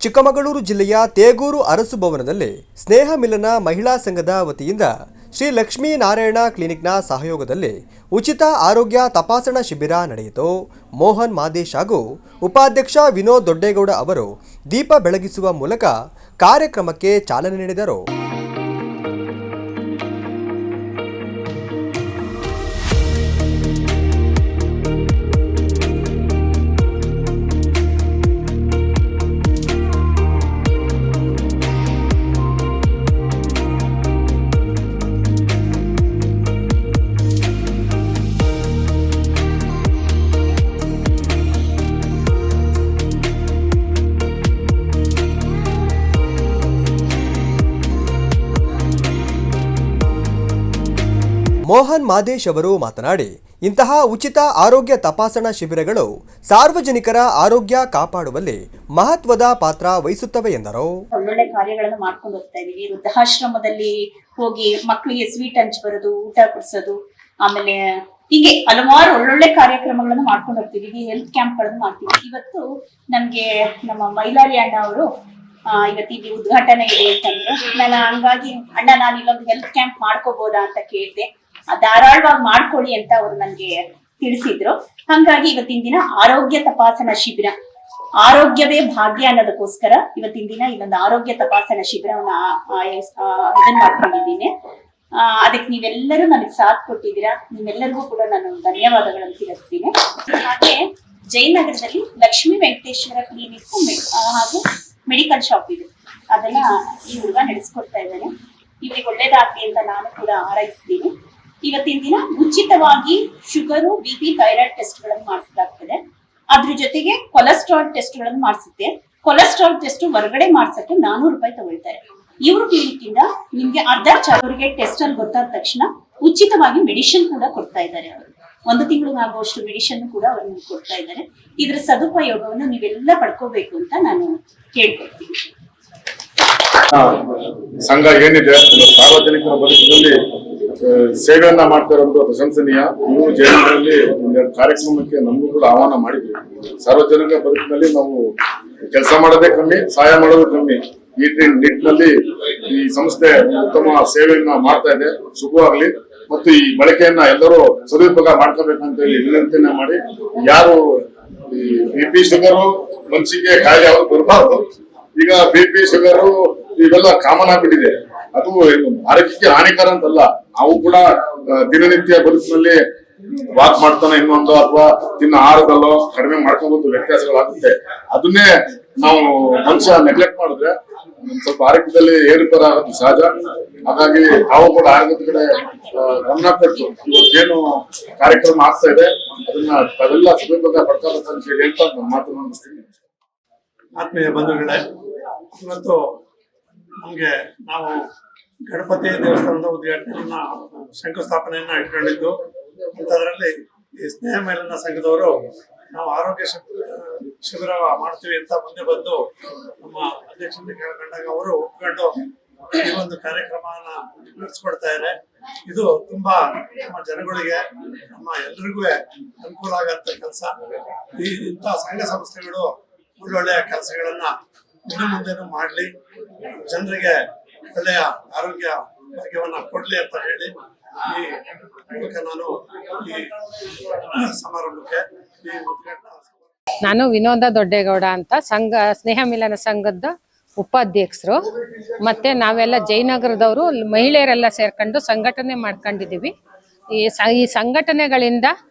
ಚಿಕ್ಕಮಗಳೂರು ಜಿಲ್ಲೆಯ ತೇಗೂರು ಅರಸು ಭವನದಲ್ಲಿ ಸ್ನೇಹ ಮಿಲನ ಮಹಿಳಾ ಸಂಘದ ವತಿಯಿಂದ ಶ್ರೀ ಲಕ್ಷ್ಮೀ ನಾರಾಯಣ ಕ್ಲಿನಿಕ್ನ ಸಹಯೋಗದಲ್ಲಿ ಉಚಿತ ಆರೋಗ್ಯ ತಪಾಸಣಾ ಶಿಬಿರ ನಡೆಯಿತು. ಮೋಹನ್ ಮಾದೇಶ್ ಹಾಗೂ ಉಪಾಧ್ಯಕ್ಷ ವಿನೋದ್ ದೊಡ್ಡೇಗೌಡ ಅವರು ದೀಪ ಬೆಳಗಿಸುವ ಮೂಲಕ ಕಾರ್ಯಕ್ರಮಕ್ಕೆ ಚಾಲನೆ ನೀಡಿದರು. ಮೋಹನ್ ಮಾದೇಶ್ ಅವರು ಮಾತನಾಡಿ, ಇಂತಹ ಉಚಿತ ಆರೋಗ್ಯ ತಪಾಸಣಾ ಶಿಬಿರಗಳು ಸಾರ್ವಜನಿಕರ ಆರೋಗ್ಯ ಕಾಪಾಡುವಲ್ಲಿ ಮಹತ್ವದ ಪಾತ್ರ ವಹಿಸುತ್ತವೆ ಎಂದರು. ಒಳ್ಳೊಳ್ಳೆ ಕಾರ್ಯಗಳನ್ನು ಮಾಡ್ಕೊಂಡು ಹೋಗ್ತಾ ಇದೀವಿ. ವೃದ್ಧಾಶ್ರಮದಲ್ಲಿ ಹೋಗಿ ಮಕ್ಕಳಿಗೆ ಸ್ವೀಟ್ ಹಂಚ್ ಬರೋದು, ಊಟ ಕೊಡಿಸೋದು, ಆಮೇಲೆ ಹೀಗೆ ಹಲವಾರು ಒಳ್ಳೊಳ್ಳೆ ಕಾರ್ಯಕ್ರಮಗಳನ್ನು ಮಾಡ್ಕೊಂಡು ಹೋಗ್ತೀವಿ. ಹೆಲ್ತ್ ಕ್ಯಾಂಪ್ ಗಳನ್ನು ಮಾಡ್ತೀವಿ. ಇವತ್ತು ನಮ್ಗೆ ನಮ್ಮ ಮೈಲಾರಿ ಅಣ್ಣ ಅವರು ಇವತ್ತಿಗೆ ಉದ್ಘಾಟನೆ ಇದೆ ಅಂತಂದ್ರು. ನಾನು ಹಂಗಾಗಿ ಅಣ್ಣ ನಾನು ಇಲ್ಲೊಂದು ಹೆಲ್ತ್ ಕ್ಯಾಂಪ್ ಮಾಡ್ಕೋಬಹುದಾ ಅಂತ ಕೇಳಿದೆ. ಧಾರಾಳವಾಗಿ ಮಾಡ್ಕೊಳ್ಳಿ ಅಂತ ಅವರು ನನ್ಗೆ ತಿಳಿಸಿದ್ರು. ಹಂಗಾಗಿ ಇವತ್ತಿನ ದಿನ ಆರೋಗ್ಯ ತಪಾಸಣಾ ಶಿಬಿರ, ಆರೋಗ್ಯವೇ ಭಾಗ್ಯ ಅನ್ನೋದಕ್ಕೋಸ್ಕರ ಇವತ್ತಿನ ದಿನ ಇಲ್ಲೊಂದು ಆರೋಗ್ಯ ತಪಾಸಣಾ ಶಿಬಿರವನ್ನ ಇದನ್ನ ಮಾಡ್ಕೊಂಡಿದ್ದೀನಿ. ಅದಕ್ಕೆ ನೀವೆಲ್ಲರೂ ನನಗೆ ಸಾಥ್ ಕೊಟ್ಟಿದ್ದೀರಾ. ನಿಮ್ಮೆಲ್ಲರಿಗೂ ಕೂಡ ನಾನು ಧನ್ಯವಾದಗಳನ್ನು ತಿಳಿಸ್ತೀನಿ. ಹಾಗೆ ಜಯನಗರದಲ್ಲಿ ಲಕ್ಷ್ಮೀ ವೆಂಕಟೇಶ್ವರ ಕ್ಲಿನಿಕ್ ಹಾಗೂ ಮೆಡಿಕಲ್ ಶಾಪ್ ಇದೆ. ಅದನ್ನ ಈ ಹುಡುಗ ನಡೆಸ್ಕೊಡ್ತಾ ಇದ್ದಾನೆ. ಇವರಿಗೆ ಒಳ್ಳೇದಾಗ್ಲಿ ಅಂತ ನಾನು ಕೂಡ ಹಾರೈಸ್ತೀನಿ. ಇವತ್ತಿನ ದಿನ ಉಚಿತವಾಗಿ ಶುಗರು, BP, ಥೈರಾಯ್ಡ್ ಟೆಸ್ಟ್ ಗಳನ್ನು ಮಾಡಿಸಲಾಗ್ತದೆ. ಅದ್ರ ಜೊತೆಗೆ ಕೊಲೆಸ್ಟ್ರಾಲ್ ಟೆಸ್ಟ್ ಗಳನ್ನು ಮಾಡಿಸುತ್ತೆ. ಕೊಲೆಸ್ಟ್ರಾಲ್ ಟೆಸ್ಟ್ ಹೊರಗಡೆ ಮಾಡ್ಸಕ್ಕೆ 400 ರೂಪಾಯಿ ತಗೊಳ್ತಾರೆ. ಇವರು ಕ್ಲಿನಿಕ್ ಇಂದ ನಿಮ್ಗೆ ಅರ್ಧ ಅವರಿಗೆ ಟೆಸ್ಟ್ ಅಲ್ಲಿ ಗೊತ್ತಾದ ತಕ್ಷಣ ಉಚಿತವಾಗಿ ಮೆಡಿಸಿನ್ ಕೂಡ ಕೊಡ್ತಾ ಇದ್ದಾರೆ. ಅವರು 1 ತಿಂಗಳಿಗೆ ಆಗುವಷ್ಟು ಮೆಡಿಸಿನ್ ಕೂಡ ಅವರು ನಿಮ್ಗೆ ಕೊಡ್ತಾ ಇದ್ದಾರೆ. ಇದ್ರ ಸದುಪಯೋಗವನ್ನು ನೀವೆಲ್ಲ ಪಡ್ಕೋಬೇಕು ಅಂತ ನಾನು ಕೇಳ್ಕೊಳ್ತೀನಿ. ಸಂಘ ಏನಿದೆ ಸಾರ್ವಜನಿಕರ ಬದುಕಿನಲ್ಲಿ ಸೇವೆಯನ್ನ ಮಾಡ್ತಾರಂತ ಪ್ರಶಂಸನೀಯ. ನೀವು ಜಯನಗರದಲ್ಲಿ ಒಂದೆರಡು ಕಾರ್ಯಕ್ರಮಕ್ಕೆ ನಮಗೂ ಕೂಡ ಆಹ್ವಾನ ಮಾಡಿದ್ವಿ. ಸಾರ್ವಜನಿಕ ಬದುಕಿನಲ್ಲಿ ನಾವು ಕೆಲಸ ಮಾಡೋದೇ ಕಮ್ಮಿ, ಸಹಾಯ ಮಾಡೋದು ಕಮ್ಮಿ. ಈ ನಿಟ್ಟಿನಲ್ಲಿ ಈ ಸಂಸ್ಥೆ ಉತ್ತಮ ಸೇವೆಯನ್ನ ಮಾಡ್ತಾ ಇದೆ. ಶುಭವಾಗ್ಲಿ. ಮತ್ತು ಈ ಬಳಕೆಯನ್ನ ಎಲ್ಲರೂ ಸದುಪಯೋಗ ಮಾಡ್ಕೋಬೇಕಂತ ಹೇಳಿ ವಿನಂತಿಯನ್ನ ಮಾಡಿ, ಯಾರು ಈ BP, ಶುಗರು, ಮನಸ್ಸಿಗೆ ಕಾಯಿಲೆ ಯಾವ್ದು ಬರಬಾರ್ದು. ಈಗ BP, ಶುಗರು ಇವೆಲ್ಲ ಕಾಮನ್ ಆಗ್ಬಿಟ್ಟಿದೆ. ಅದು ಆರೋಗ್ಯಕ್ಕೆ ಹಾನಿಕರ ಅಂತಲ್ಲ. ನಾವು ಕೂಡ ದಿನನಿತ್ಯ ಬದುಕಿನಲ್ಲಿ ವಾಕ್ ಮಾಡ್ತಾನೆ ಇನ್ನೊಂದು ಅಥವಾ ತಿನ್ನ ಆಹಾರದಲ್ಲೋ ಕಡಿಮೆ ಮಾಡ್ಕೋಬಹುದು, ವ್ಯತ್ಯಾಸಗಳಾಗುತ್ತೆ. ಅದನ್ನೇ ನಾವು ಮನುಷ್ಯ ನೆಗ್ಲೆಕ್ಟ್ ಮಾಡಿದ್ರೆ ಸ್ವಲ್ಪ ಆರೋಗ್ಯದಲ್ಲಿ ಏರುಪೇರು ಆಗೋದು ಸಹಜ. ಹಾಗಾಗಿ ನಾವು ಕೂಡ ಆರೋಗ್ಯದ ಕಡೆ ಗಮನ ಕೊಟ್ಟು ಇವತ್ತೇನು ಕಾರ್ಯಕ್ರಮ ಆಗ್ತಾ ಇದೆ ಅದನ್ನ ತಾವೆಲ್ಲ ಸದುಪಯೋಗ ಪಡ್ಕೋಬೇಕಂತ ಹೇಳಿ ಹೇಳ್ತಾ ನಾನು ಮಾತು ಮುಗಿಸ್ತೀನಿ. ಆತ್ಮೀಯ ಬಂಧುಗಳೇ, ಇವತ್ತು ನಮ್ಗೆ ನಾವು ಗಣಪತಿ ದೇವಸ್ಥಾನದ ಉದ್ಘಾಟನೆಯನ್ನ ಶಂಕುಸ್ಥಾಪನೆಯನ್ನ ಇಟ್ಕೊಂಡಿದ್ದು. ಇಂಥದ್ರಲ್ಲಿ ಈ ಸ್ನೇಹ ಮೇಲನ ಸಂಘದವರು ನಾವು ಆರೋಗ್ಯ ಶಿಬಿರ ಮಾಡ್ತೀವಿ ಅಂತ ಮುಂದೆ ಬಂದು ನಮ್ಮ ಅಧ್ಯಕ್ಷತೆ ಕೇಳ್ಕೊಂಡಾಗ ಅವರು ಒಪ್ಕೊಂಡು ಈ ಒಂದು ಕಾರ್ಯಕ್ರಮವನ್ನ ನಡೆಸ್ಕೊಡ್ತಾ ಇದ್ದಾರೆ. ಇದು ತುಂಬಾ ನಮ್ಮ ಜನಗಳಿಗೆ, ನಮ್ಮ ಎಲ್ರಿಗೂ ಅನುಕೂಲ ಆಗಂತ ಕೆಲಸ. ಇಂಥ ಸಂಘ ಸಂಸ್ಥೆಗಳು ಒಳ್ಳೊಳ್ಳೆಯ ಕೆಲಸಗಳನ್ನ ಇನ್ನು ಮುಂದೆನೂ ಮಾಡ್ಲಿ, ಜನರಿಗೆ ಒಳ್ಳೆಯ ಆರೋಗ್ಯ ಭಾಗ್ಯವನ್ನ ಕೊಡ್ಲಿ ಅಂತ ಹೇಳಿ ಈ ಮೂಲಕ ನಾನು ಈ ಸಮಾರಂಭಕ್ಕೆ ನಾನು ವಿನೋದ ದೊಡ್ಡೇಗೌಡ ಅಂತ ಸ್ನೇಹ ಮಿಲನ ಸಂಘದ ಉಪಾಧ್ಯಕ್ಷರು. ಮತ್ತೆ ನಾವೆಲ್ಲ ಜಯನಗರದವರು ಮಹಿಳೆಯರೆಲ್ಲ ಸೇರ್ಕೊಂಡು ಸಂಘಟನೆ ಮಾಡ್ಕೊಂಡಿದೀವಿ. ಈ ಸಂಘಟನೆಗಳಿಂದ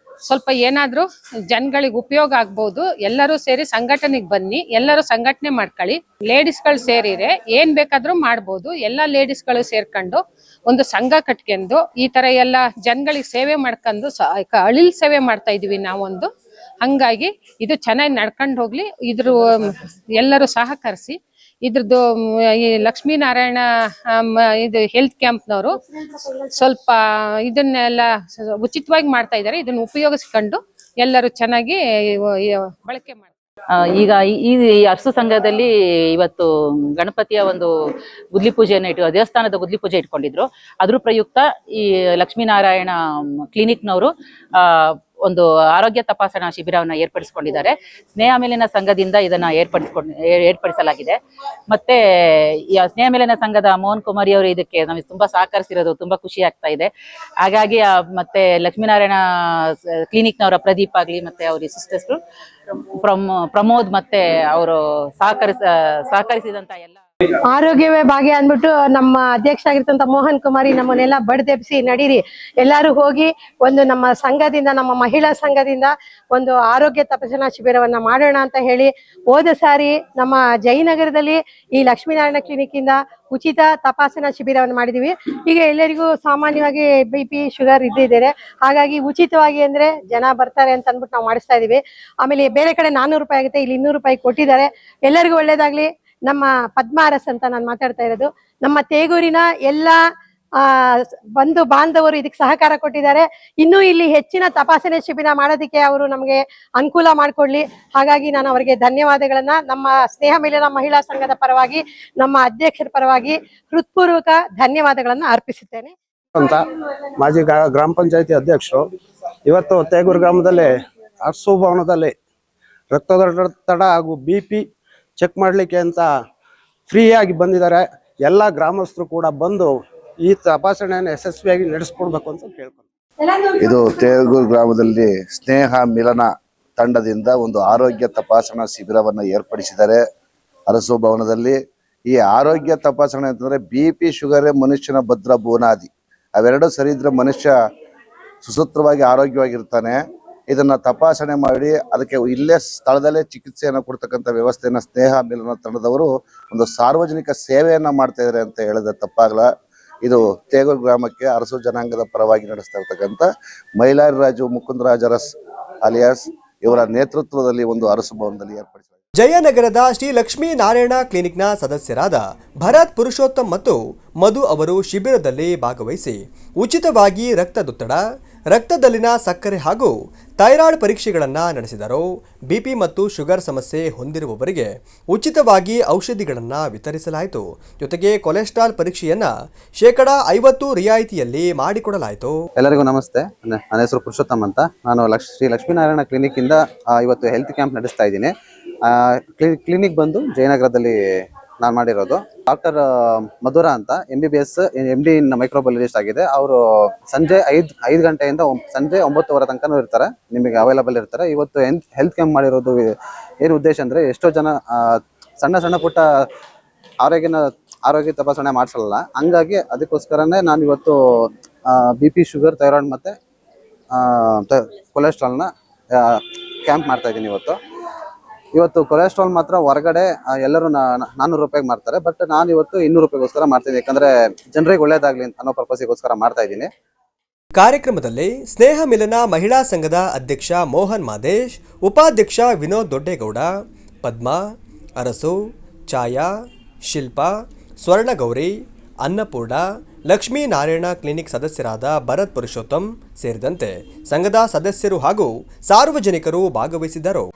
ಸ್ವಲ್ಪ ಏನಾದ್ರೂ ಜನಗಳಿಗೆ ಉಪಯೋಗ ಆಗ್ಬಹುದು. ಎಲ್ಲರೂ ಸೇರಿ ಸಂಘಟನೆಗೆ ಬನ್ನಿ, ಎಲ್ಲರೂ ಸಂಘಟನೆ ಮಾಡ್ಕೊಳ್ಳಿ. ಲೇಡೀಸ್ಗಳು ಸೇರಿದ್ರೆ ಏನ್ ಬೇಕಾದ್ರೂ ಮಾಡ್ಬೋದು. ಎಲ್ಲ ಲೇಡೀಸ್ಗಳು ಸೇರ್ಕೊಂಡು ಒಂದು ಸಂಘ ಕಟ್ಕೊಂಡು ಈ ತರ ಎಲ್ಲ ಜನಗಳಿಗೆ ಸೇವೆ ಮಾಡ್ಕೊಂಡು ಅಳಿಲ್ ಸೇವೆ ಮಾಡ್ತಾ ಇದೀವಿ ನಾವೊಂದು. ಹಂಗಾಗಿ ಇದು ಚೆನ್ನಾಗಿ ನಡ್ಕೊಂಡು ಹೋಗ್ಲಿ. ಇದ್ರ ಎಲ್ಲರೂ ಸಹಕರಿಸಿ. ಇದ್ರದ್ದು ಈ ಲಕ್ಷ್ಮೀನಾರಾಯಣ ಇದು ಹೆಲ್ತ್ ಕ್ಯಾಂಪ್ನವರು ಸ್ವಲ್ಪ ಇದನ್ನೆಲ್ಲ ಉಚಿತವಾಗಿ ಮಾಡ್ತಾ ಇದ್ದಾರೆ. ಇದನ್ನ ಉಪಯೋಗಿಸ್ಕೊಂಡು ಎಲ್ಲರೂ ಚೆನ್ನಾಗಿ ಬಳಕೆ ಮಾಡ್ತಾರೆ. ಈಗ ಈ ಅರಸು ಸಂಘದಲ್ಲಿ ಇವತ್ತು ಗಣಪತಿಯ ಒಂದು ಗುದ್ಲಿ ಪೂಜೆಯನ್ನು ದೇವಸ್ಥಾನದ ಗುದ್ಲಿ ಪೂಜೆ ಇಟ್ಕೊಂಡಿದ್ರು. ಅದ್ರ ಪ್ರಯುಕ್ತ ಈ ಲಕ್ಷ್ಮೀನಾರಾಯಣ ಕ್ಲಿನಿಕ್ನವರು ಒಂದು ಆರೋಗ್ಯ ತಪಾಸಣಾ ಶಿಬಿರವನ್ನು ಏರ್ಪಡಿಸಿಕೊಂಡಿದ್ದಾರೆ. ಸ್ನೇಹ ಮೇಲಿನ ಸಂಘದಿಂದ ಇದನ್ನ ಏರ್ಪಡಿಸಲಾಗಿದೆ. ಮತ್ತೆ ಈ ಸ್ನೇಹ ಮೇಲಿನ ಸಂಘದ ಮೋಹನ್ ಕುಮಾರಿ ಅವರು ಇದಕ್ಕೆ ನಮಗೆ ತುಂಬಾ ಸಹಕರಿಸಿರೋದು ತುಂಬಾ ಖುಷಿ ಆಗ್ತಾ ಇದೆ. ಹಾಗಾಗಿ ಮತ್ತೆ ಲಕ್ಷ್ಮೀನಾರಾಯಣ ಕ್ಲಿನಿಕ್ನವರ ಪ್ರದೀಪ್ ಆಗ್ಲಿ ಮತ್ತೆ ಅವ್ರ ಸಿಸ್ಟರ್ಸ್ ಪ್ರಮೋದ್ ಮತ್ತೆ ಅವರು ಸಹಕರಿಸಿದಂತ ಎಲ್ಲ ಆರೋಗ್ಯವೇ ಭಾಗ್ಯ ಅಂದ್ಬಿಟ್ಟು ನಮ್ಮ ಅಧ್ಯಕ್ಷ ಆಗಿರ್ತಂತ ಮೋಹನ್ ಕುಮಾರಿ ನಮ್ಮನ್ನೆಲ್ಲ ಬಡ್ದೆಬ್ಸಿ ನಡೀರಿ ಎಲ್ಲರೂ ಹೋಗಿ ಒಂದು ನಮ್ಮ ಸಂಘದಿಂದ, ನಮ್ಮ ಮಹಿಳಾ ಸಂಘದಿಂದ ಒಂದು ಆರೋಗ್ಯ ತಪಾಸಣಾ ಶಿಬಿರವನ್ನ ಮಾಡೋಣ ಅಂತ ಹೇಳಿ ಹೋದ ಸಾರಿ ನಮ್ಮ ಜಯನಗರದಲ್ಲಿ ಈ ಲಕ್ಷ್ಮೀನಾರಾಯಣ ಕ್ಲಿನಿಕ್ ಇಂದ ಉಚಿತ ತಪಾಸಣಾ ಶಿಬಿರವನ್ನು ಮಾಡಿದೀವಿ. ಈಗ ಎಲ್ಲರಿಗೂ ಸಾಮಾನ್ಯವಾಗಿ BP ಶುಗರ್ ಇದ್ದಿದ್ದಾರೆ, ಹಾಗಾಗಿ ಉಚಿತವಾಗಿ ಅಂದ್ರೆ ಜನ ಬರ್ತಾರೆ ಅಂತ ಅಂದ್ಬಿಟ್ಟು ನಾವು ಮಾಡಿಸ್ತಾ ಇದೀವಿ. ಆಮೇಲೆ ಬೇರೆ ಕಡೆ 400 ರೂಪಾಯಿ ಆಗುತ್ತೆ, ಇಲ್ಲಿ 200 ರೂಪಾಯಿ ಕೊಟ್ಟಿದ್ದಾರೆ. ಎಲ್ಲರಿಗೂ ಒಳ್ಳೇದಾಗ್ಲಿ. ನಮ್ಮ ಪದ್ಮಾರಸ್ ಅಂತ ನಾನು ಮಾತಾಡ್ತಾ ಇರೋದು, ನಮ್ಮ ತೇಗೂರಿನ ಎಲ್ಲ ಬಂಧು ಬಾಂಧವರು ಇದಕ್ಕೆ ಸಹಕಾರ ಕೊಟ್ಟಿದ್ದಾರೆ. ಇನ್ನೂ ಇಲ್ಲಿ ಹೆಚ್ಚಿನ ತಪಾಸಣೆ ಶಿಬಿರ ಮಾಡೋದಕ್ಕೆ ಅವರು ನಮಗೆ ಅನುಕೂಲ ಮಾಡಿಕೊಡ್ಲಿ. ಹಾಗಾಗಿ ನಾನು ಅವರಿಗೆ ಧನ್ಯವಾದಗಳನ್ನ ನಮ್ಮ ಸ್ನೇಹ ಮೇಲಿನ ಮಹಿಳಾ ಸಂಘದ ಪರವಾಗಿ, ನಮ್ಮ ಅಧ್ಯಕ್ಷರ ಪರವಾಗಿ ಹೃತ್ಪೂರ್ವಕ ಧನ್ಯವಾದಗಳನ್ನ ಅರ್ಪಿಸುತ್ತೇನೆ ಅಂತ ಮಾಜಿ ಗ್ರಾಮ ಪಂಚಾಯತಿ ಅಧ್ಯಕ್ಷರು. ಇವತ್ತು ತೇಗೂರು ಗ್ರಾಮದಲ್ಲಿ ಅರಸು ಭವನದಲ್ಲಿ ರಕ್ತದೊತ್ತಡ ಹಾಗೂ BP ಚೆಕ್ ಮಾಡಲಿಕ್ಕೆ ಅಂತ ಫ್ರೀಯಾಗಿ ಬಂದಿದ್ದಾರೆ. ಎಲ್ಲ ಗ್ರಾಮಸ್ಥರು ಕೂಡ ಬಂದು ಈ ತಪಾಸಣೆಯನ್ನು ಯಶಸ್ವಿಯಾಗಿ ನಡೆಸ್ಕೊಡ್ಬೇಕು ಅಂತ ಕೇಳ್ಕೊಂಡು, ಇದು ತೇಗೂರು ಗ್ರಾಮದಲ್ಲಿ ಸ್ನೇಹ ಮಿಲನ ತಂಡದಿಂದ ಒಂದು ಆರೋಗ್ಯ ತಪಾಸಣಾ ಶಿಬಿರವನ್ನು ಏರ್ಪಡಿಸಿದ್ದಾರೆ ಅರಸು ಭವನದಲ್ಲಿ. ಈ ಆರೋಗ್ಯ ತಪಾಸಣೆ ಅಂತಂದ್ರೆ BP ಶುಗರೇ ಮನುಷ್ಯನ ಭದ್ರ ಬುನಾದಿ. ಅವೆರಡು ಸರಿ ಇದ್ರೆ ಮನುಷ್ಯ ಸುಸೂತ್ರವಾಗಿ ಆರೋಗ್ಯವಾಗಿರ್ತಾನೆ. ಇದನ್ನ ತಪಾಸಣೆ ಮಾಡಿ ಅದಕ್ಕೆ ಇಲ್ಲೇ ಸ್ಥಳದಲ್ಲೇ ಚಿಕಿತ್ಸೆಯನ್ನು ಕೊಡ್ತಕ್ಕಂಥ ವ್ಯವಸ್ಥೆಯನ್ನ ಸ್ನೇಹ ಮಿಲನ ತಂಡದವರು ಒಂದು ಸಾರ್ವಜನಿಕ ಸೇವೆಯನ್ನ ಮಾಡ್ತಾ ಇದ್ದಾರೆ ಅಂತ ಹೇಳಿದ್ರೆ ತಪ್ಪಾಗಲ್ಲ. ಇದು ತೇಗೂರು ಗ್ರಾಮಕ್ಕೆ ಅರಸು ಜನಾಂಗದ ಪರವಾಗಿ ನಡೆಸ್ತಾ ಇರ್ತಕ್ಕಂಥ ಮೈಲಾರರಾಜು ಮುಕುಂದರಾಜ ಅರಸ್ ಅಲಿಯಾಸ್ ಇವರ ನೇತೃತ್ವದಲ್ಲಿ ಒಂದು ಅರಸು ಭವನದಲ್ಲಿ ಏರ್ಪಡಿಸಲಾಗಿದೆ. ಜಯನಗರದ ಶ್ರೀ ಲಕ್ಷ್ಮೀ ನಾರಾಯಣ ಕ್ಲಿನಿಕ್ನ ಸದಸ್ಯರಾದ ಭರತ್ ಪುರುಷೋತ್ತಮ್ ಮತ್ತು ಮಧು ಅವರು ಶಿಬಿರದಲ್ಲಿ ಭಾಗವಹಿಸಿ ಉಚಿತವಾಗಿ ರಕ್ತದೊತ್ತಡ, ರಕ್ತದಲ್ಲಿನ ಸಕ್ಕರೆ ಹಾಗೂ ಥೈರಾಯ್ಡ್ ಪರೀಕ್ಷೆಗಳನ್ನು ನಡೆಸಿದರು. BP ಮತ್ತು ಶುಗರ್ ಸಮಸ್ಯೆ ಹೊಂದಿರುವವರಿಗೆ ಉಚಿತವಾಗಿ ಔಷಧಿಗಳನ್ನು ವಿತರಿಸಲಾಯಿತು. ಜೊತೆಗೆ ಕೊಲೆಸ್ಟ್ರಾಲ್ ಪರೀಕ್ಷೆಯನ್ನು 50% ರಿಯಾಯಿತಿಯಲ್ಲಿ ಮಾಡಿಕೊಡಲಾಯಿತು. ಎಲ್ಲರಿಗೂ ನಮಸ್ತೆ. ನನ್ನ ಹೆಸರು ಪುರುಷೋತ್ತಮ್ ಅಂತ. ನಾನು ಶ್ರೀ ಲಕ್ಷ್ಮೀನಾರಾಯಣ ಕ್ಲಿನಿಕ್ ಇಂದ ಇವತ್ತು ಹೆಲ್ತ್ ಕ್ಯಾಂಪ್ ನಡೆಸ್ತಾ ಇದ್ದೀನಿ. ಕ್ಲಿನಿಕ್ ಬಂದು ಜಯನಗರದಲ್ಲಿ ನಾನು ಮಾಡಿರೋದು. ಡಾಕ್ಟರ್ ಮಧುರಾ ಅಂತ MBBS MD ಇನ್ ಮೈಕ್ರೋಬಯಾಲಜಿಸ್ಟ್ ಆಗಿದೆ. ಅವರು ಸಂಜೆ 5 ಗಂಟೆಯಿಂದ ಸಂಜೆ 9:00 ತನಕ ಇರ್ತಾರೆ, ನಿಮಗೆ ಅವೈಲಬಲ್ ಇರ್ತಾರೆ. ಇವತ್ತು ಹೆಲ್ತ್ ಕ್ಯಾಂಪ್ ಮಾಡಿರೋದು ಏನು ಉದ್ದೇಶ ಅಂದರೆ, ಎಷ್ಟೋ ಜನ ಸಣ್ಣ ಪುಟ್ಟ ಆರೋಗ್ಯ ತಪಾಸಣೆ ಮಾಡಿಸಲ್ಲ. ಹಂಗಾಗಿ ಅದಕ್ಕೋಸ್ಕರನೇ ನಾನು ಇವತ್ತು BP ಶುಗರ್, ಥೈರಾಯ್ಡ್ ಮತ್ತು ಕೊಲೆಸ್ಟ್ರಾಲ್ನ ಕ್ಯಾಂಪ್ ಮಾಡ್ತಾ ಇದ್ದೀನಿ. ಇವತ್ತು ಕೊಲೆಸ್ಟ್ರಾಲ್ ಮಾತ್ರ ಹೊರಗಡೆ ಎಲ್ಲರೂ 400 ರೂಪಾಯಿಗೆ ಮಾರ್ತಾರೆ, ಬಟ್ ನಾನು ಇವತ್ತು 200 ರೂಪಾಯಿಗೋಸ್ಕರ ಮಾಡ್ತೀನಿ. ಯಾಕಂದರೆ ಜನರಿಗೆ ಒಳ್ಳೇದಾಗಲಿ ಅನ್ನೋ ಪರ್ಪಸ್ಗೋಸ್ಕರ ಮಾಡ್ತಾ ಇದ್ದೀನಿ. ಕಾರ್ಯಕ್ರಮದಲ್ಲಿ ಸ್ನೇಹ ಮಿಲನ ಮಹಿಳಾ ಸಂಘದ ಅಧ್ಯಕ್ಷ ಮೋಹನ್ ಮಾದೇಶ್, ಉಪಾಧ್ಯಕ್ಷ ವಿನೋದ್ ದೊಡ್ಡೇಗೌಡ, ಪದ್ಮಾ, ಅರಸು, ಛಾಯಾ, ಶಿಲ್ಪಾ, ಸ್ವರ್ಣಗೌರಿ, ಅನ್ನಪೂರ್ಣ, ಲಕ್ಷ್ಮೀ ನಾರಾಯಣ ಕ್ಲಿನಿಕ್ ಸದಸ್ಯರಾದ ಭರತ್ ಪುರುಷೋತ್ತಮ್ ಸೇರಿದಂತೆ ಸಂಘದ ಸದಸ್ಯರು ಹಾಗೂ ಸಾರ್ವಜನಿಕರು ಭಾಗವಹಿಸಿದ್ದರು.